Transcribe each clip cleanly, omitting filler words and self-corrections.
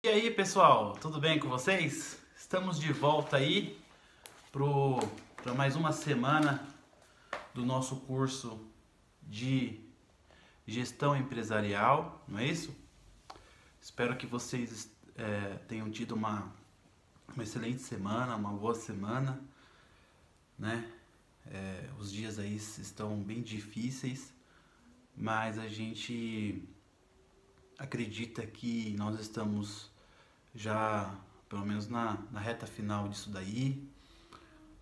E aí, pessoal, tudo bem com vocês? Estamos de volta aí para mais uma semana do nosso curso de gestão empresarial, não é isso? Espero que vocês tenham tido uma excelente semana, uma boa semana, né? Os dias aí estão bem difíceis, mas a gente acredita que nós estamos já, pelo menos na reta final disso daí.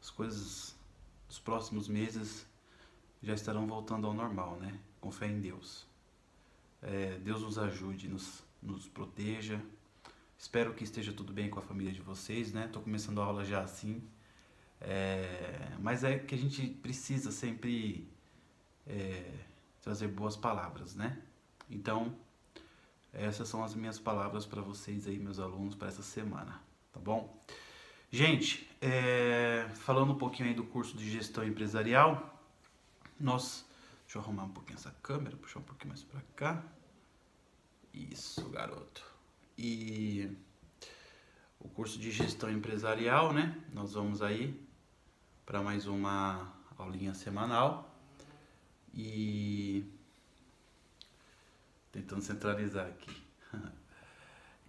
As coisas dos próximos meses já estarão voltando ao normal, né? Com fé em Deus. Deus nos ajude, nos proteja. Espero que esteja tudo bem com a família de vocês, né? Tô começando a aula já assim. Mas é que a gente precisa sempre trazer boas palavras, né? Então, essas são as minhas palavras para vocês aí, meus alunos, para essa semana, tá bom? Gente, falando um pouquinho aí do curso de gestão empresarial, deixa eu arrumar um pouquinho essa câmera, puxar um pouquinho mais para cá. Isso, garoto. E o curso de gestão empresarial, né? Nós vamos aí para mais uma aulinha semanal e tentando centralizar aqui.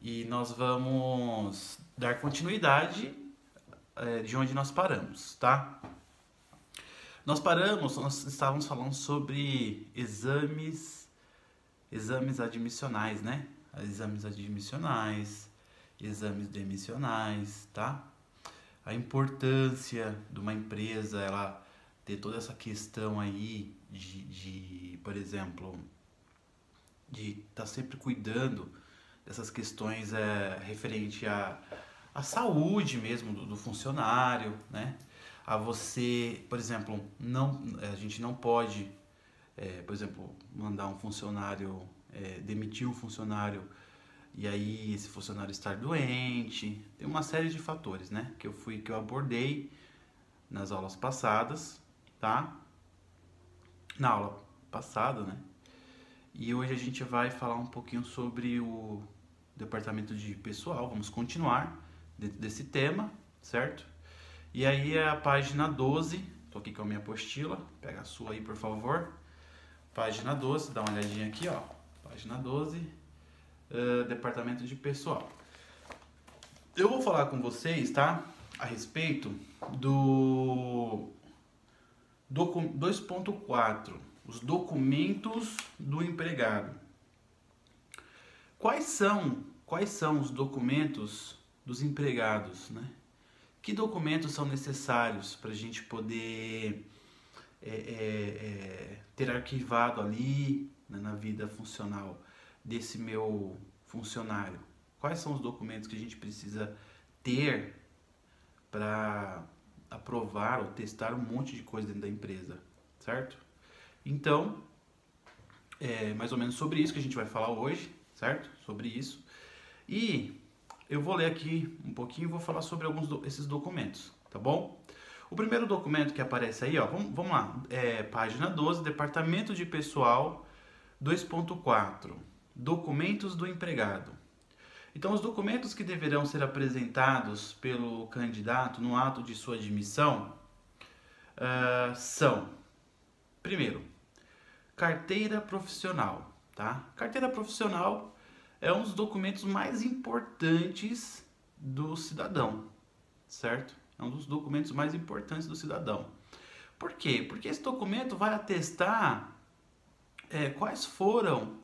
E nós vamos dar continuidade de onde nós paramos, tá? Nós estávamos falando sobre exames admissionais, né? Exames admissionais, exames demissionais, tá? A importância de uma empresa, ela ter toda essa questão aí por exemplo, de estar sempre cuidando dessas questões referente à saúde mesmo do funcionário, né? A você, por exemplo, a gente não pode, por exemplo, mandar um funcionário, demitir um funcionário e aí esse funcionário estar doente. Tem uma série de fatores, né? Que eu abordei nas aulas passadas, tá? Na aula passada, né? E hoje a gente vai falar um pouquinho sobre o departamento de pessoal. Vamos continuar dentro desse tema, certo? E aí é a página 12. Tô aqui com a minha apostila. Pega a sua aí, por favor. Página 12, dá uma olhadinha aqui, ó. Página 12, departamento de pessoal. Eu vou falar com vocês, tá? A respeito do 2.4. Os documentos do empregado. Quais são os documentos dos empregados, né? Que documentos são necessários para a gente poder ter arquivado ali, né, na vida funcional desse meu funcionário? Quais são os documentos que a gente precisa ter para aprovar ou testar um monte de coisa dentro da empresa, certo? Então, é mais ou menos sobre isso que a gente vai falar hoje, certo? Sobre isso. E eu vou ler aqui um pouquinho e vou falar sobre alguns esses documentos, tá bom? O primeiro documento que aparece aí, ó, vamos lá, página 12, Departamento de Pessoal 2.4, Documentos do Empregado. Então, os documentos que deverão ser apresentados pelo candidato no ato de sua admissão são, primeiro, carteira profissional, tá? Carteira profissional é um dos documentos mais importantes do cidadão, certo? É um dos documentos mais importantes do cidadão. Por quê? Porque esse documento vai atestar quais foram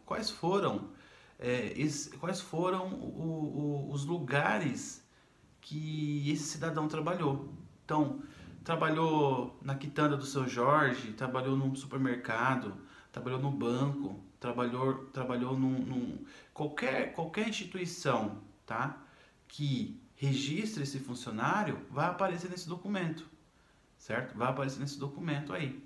os lugares que esse cidadão trabalhou. Então, trabalhou na quitanda do seu Jorge, trabalhou num supermercado, trabalhou no banco, trabalhou qualquer instituição, tá? Que registre esse funcionário, vai aparecer nesse documento, certo? Vai aparecer nesse documento aí,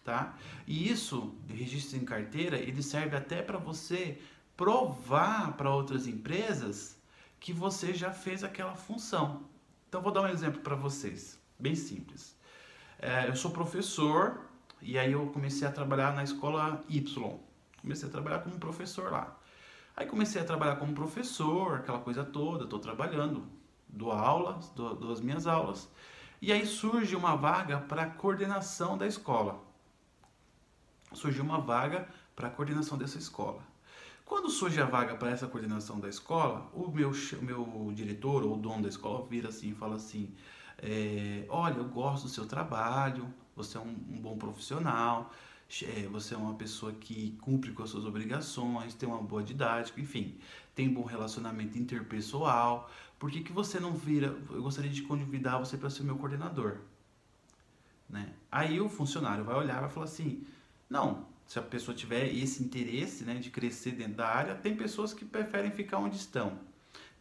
tá? E isso, registro em carteira, ele serve até para você provar para outras empresas que você já fez aquela função. Então, vou dar um exemplo para vocês, bem simples. Eu sou professor e aí eu comecei a trabalhar na escola Y. Comecei a trabalhar como professor lá. Aí comecei a trabalhar como professor, aquela coisa toda, estou trabalhando, dou aulas, dou as minhas aulas. E aí surge uma vaga para coordenação da escola. Surgiu uma vaga para a coordenação dessa escola. Quando surge a vaga para essa coordenação da escola, o meu diretor ou o dono da escola vira assim e fala assim: olha, eu gosto do seu trabalho, você é um bom profissional, você é uma pessoa que cumpre com as suas obrigações, tem uma boa didática, enfim, tem bom relacionamento interpessoal. Por que você não vira? Eu gostaria de convidar você para ser meu coordenador, né? Aí o funcionário vai olhar e vai falar assim: não, se a pessoa tiver esse interesse, né, de crescer dentro da área, tem pessoas que preferem ficar onde estão.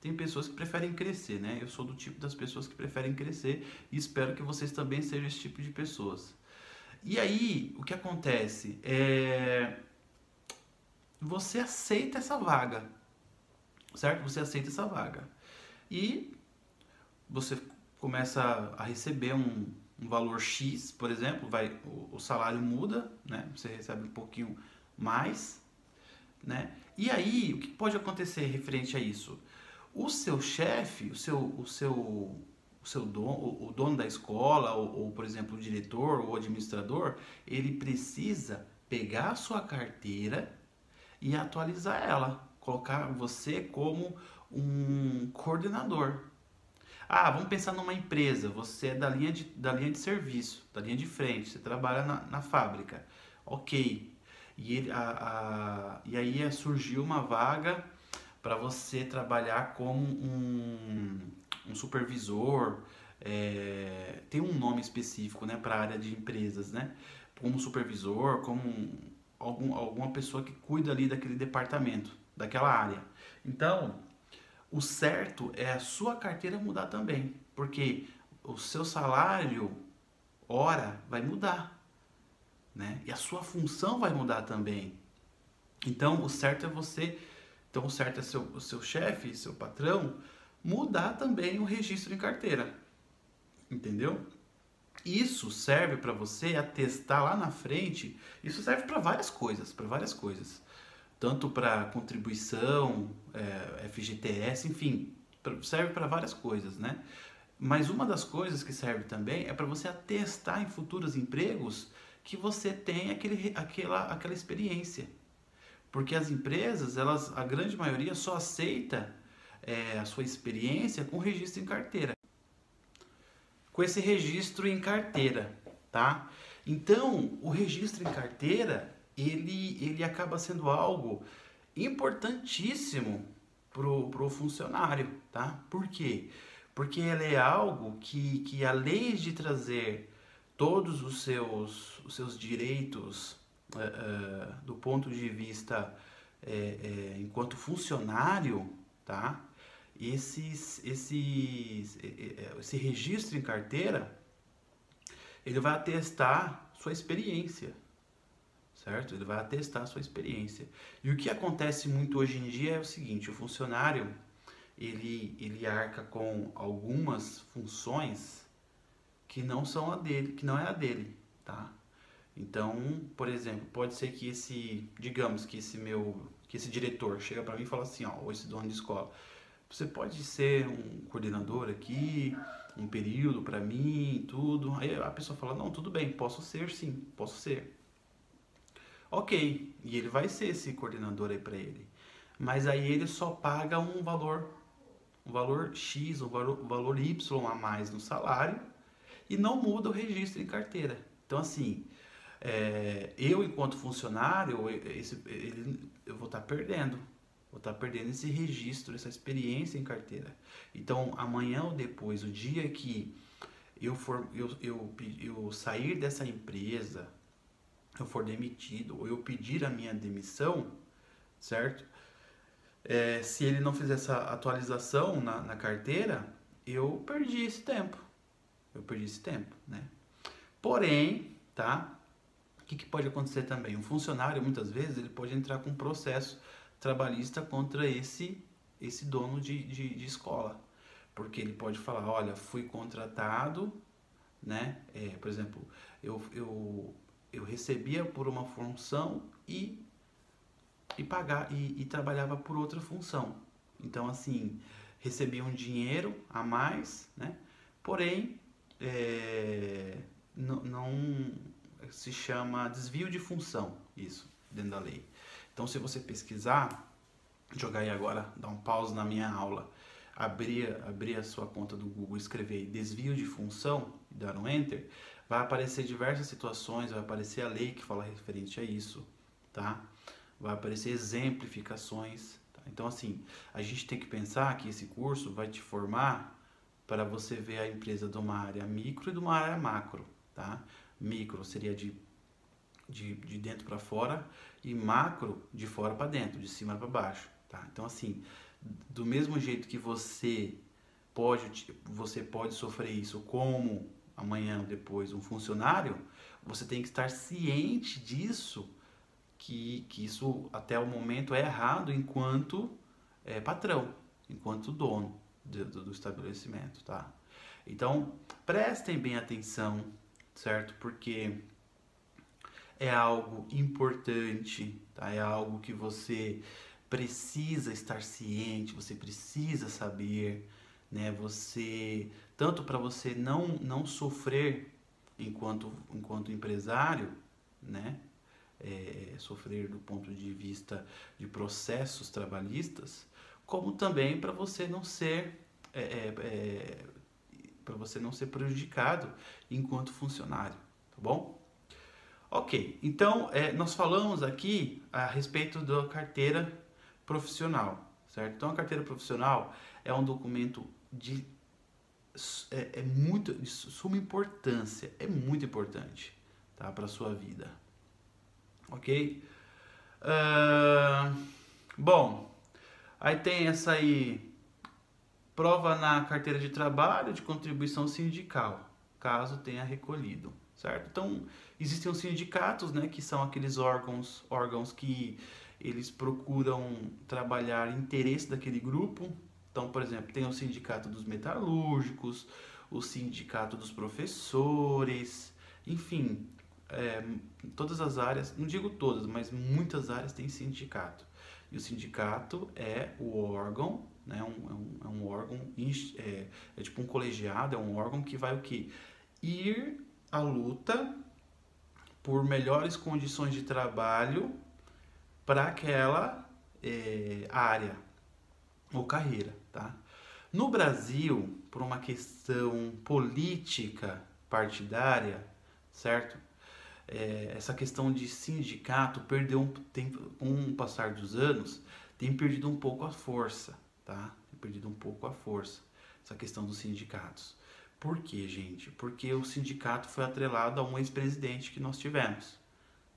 Tem pessoas que preferem crescer, né? Eu sou do tipo das pessoas que preferem crescer e espero que vocês também sejam esse tipo de pessoas. E aí, o que acontece? Você aceita essa vaga, certo? Você aceita essa vaga. E você começa a receber um valor X, por exemplo, o salário muda, né? Você recebe um pouquinho mais, né? E aí, o que pode acontecer referente a isso? O seu chefe, o dono da escola, ou, por exemplo, o diretor ou o administrador, ele precisa pegar a sua carteira e atualizar ela, colocar você como um coordenador. Ah, vamos pensar numa empresa, você é da linha de serviço, da linha de frente, você trabalha na fábrica, ok. E aí surgiu uma vaga para você trabalhar como um supervisor, tem um nome específico, né, para a área de empresas, né? Como supervisor, como alguma pessoa que cuida ali daquele departamento, daquela área. Então, o certo é a sua carteira mudar também, porque o seu salário hora vai mudar, né? E a sua função vai mudar também. Então, o certo é o seu chefe, seu patrão, mudar também o registro em carteira. Entendeu? Isso serve para você atestar lá na frente. Isso serve para várias coisas, tanto para contribuição, FGTS, enfim, serve para várias coisas, né? Mas uma das coisas que serve também é para você atestar em futuros empregos que você tem aquela experiência. Porque as empresas, a grande maioria só aceita a sua experiência com registro em carteira. Com esse registro em carteira, tá? Então, o registro em carteira, ele acaba sendo algo importantíssimo pro funcionário, tá? Por quê? Porque ele é algo que além de trazer todos os seus direitos do ponto de vista enquanto funcionário, tá? Esse registro em carteira, ele vai atestar sua experiência, certo? Ele vai atestar sua experiência. E o que acontece muito hoje em dia é o seguinte: o funcionário, ele arca com algumas funções que não são a dele, que não é a dele, tá? Então, por exemplo, pode ser que digamos que esse diretor chega para mim e fala assim, ó, ou esse dono de escola: você pode ser um coordenador aqui, um período para mim, tudo. Aí a pessoa fala: não, tudo bem, posso ser sim, posso ser. Ok, e ele vai ser esse coordenador aí para ele. Mas aí ele só paga um valor X, um valor Y a mais no salário e não muda o registro em carteira. Então, assim, eu enquanto funcionário, eu vou estar perdendo. Vou estar perdendo esse registro, essa experiência em carteira. Então, amanhã ou depois, o dia que eu sair dessa empresa, eu for demitido, ou eu pedir a minha demissão, certo? Se ele não fizer essa atualização na carteira, eu perdi esse tempo. Né? Porém, tá? O que pode acontecer também? Um funcionário, muitas vezes, ele pode entrar com um processo trabalhista contra esse dono de escola, porque ele pode falar: olha, fui contratado, né? Por exemplo, eu recebia por uma função e e trabalhava por outra função. Então, assim, recebia um dinheiro a mais, né? Porém, não se chama desvio de função, isso, dentro da lei. Então, se você pesquisar, jogar aí agora, dar um pause na minha aula, abrir a sua conta do Google, escrever desvio de função e dar um enter, vai aparecer diversas situações, vai aparecer a lei que fala referente a isso, tá? Vai aparecer exemplificações, tá? Então, assim, a gente tem que pensar que esse curso vai te formar para você ver a empresa de uma área micro e de uma área macro, tá? Micro seria de dentro para fora e macro de fora para dentro, de cima para baixo, tá? Então, assim, do mesmo jeito que você pode sofrer isso como amanhã ou depois um funcionário, você tem que estar ciente disso, que isso até o momento é errado enquanto patrão, enquanto dono do estabelecimento, tá? Então, prestem bem atenção, certo? Porque é algo importante, tá? É algo que você precisa estar ciente, você precisa saber, né? Tanto para você não sofrer enquanto empresário, né? Sofrer do ponto de vista de processos trabalhistas, como também para você não ser prejudicado enquanto funcionário, tá bom? Ok, então nós falamos aqui a respeito da carteira profissional, certo? Então a carteira profissional é um documento de suma importância, é muito importante, tá, para a sua vida, ok? Bom, aí tem essa aí, prova na carteira de trabalho de contribuição sindical, caso tenha recolhido, certo? Então, existem os sindicatos, né, que são aqueles órgãos que eles procuram trabalhar interesse daquele grupo. Então, por exemplo, tem o sindicato dos metalúrgicos, o sindicato dos professores, enfim, todas as áreas, não digo todas, mas muitas áreas têm sindicato. E o sindicato é o órgão, né, é um órgão, é tipo um colegiado, é um órgão que vai o quê? Ir à luta por melhores condições de trabalho para aquela área ou carreira, tá? No Brasil, por uma questão política partidária, certo? Essa questão de sindicato com o passar dos anos, tem perdido um pouco a força, tá? Tem perdido um pouco a força, essa questão dos sindicatos. Por quê, gente? Porque o sindicato foi atrelado a um ex-presidente que nós tivemos,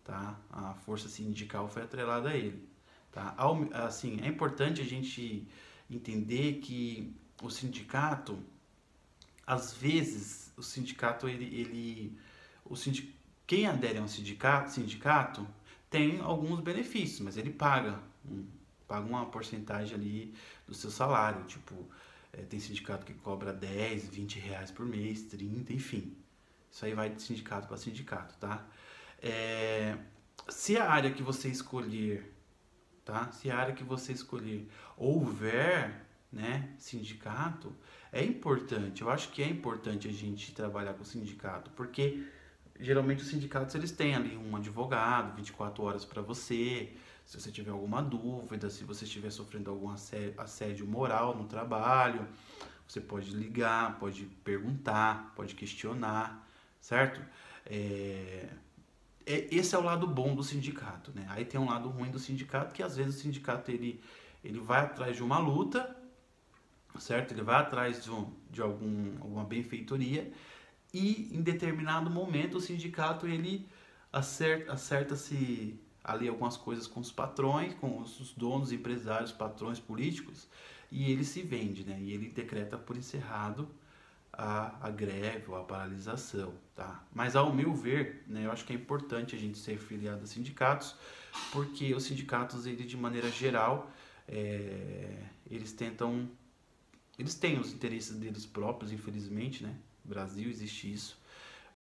tá? A força sindical foi atrelada a ele, tá? Assim, é importante a gente entender que o sindicato, às vezes, quem adere a um sindicato tem alguns benefícios, mas ele paga uma porcentagem ali do seu salário, tipo, tem sindicato que cobra 10, 20 reais por mês, 30, enfim. Isso aí vai de sindicato para sindicato, tá? Se a área que você escolher, tá? Se a área que você escolher houver, né, sindicato, é importante. Eu acho que é importante a gente trabalhar com o sindicato, porque geralmente os sindicatos eles têm ali um advogado 24 horas para você. Se você tiver alguma dúvida, se você estiver sofrendo algum assédio moral no trabalho, você pode ligar, pode perguntar, pode questionar, certo? Esse é o lado bom do sindicato, né? Aí tem um lado ruim do sindicato, que às vezes o sindicato ele vai atrás de uma luta, certo? Ele vai atrás de alguma benfeitoria, e em determinado momento o sindicato ele acerta-se ali algumas coisas com os patrões, com os donos, empresários, patrões políticos, e ele se vende, né? E ele decreta por encerrado a greve ou a paralisação, tá? Mas ao meu ver, né, eu acho que é importante a gente ser filiado a sindicatos, porque os sindicatos, eles, de maneira geral, eles têm os interesses deles próprios, infelizmente, né? No Brasil existe isso.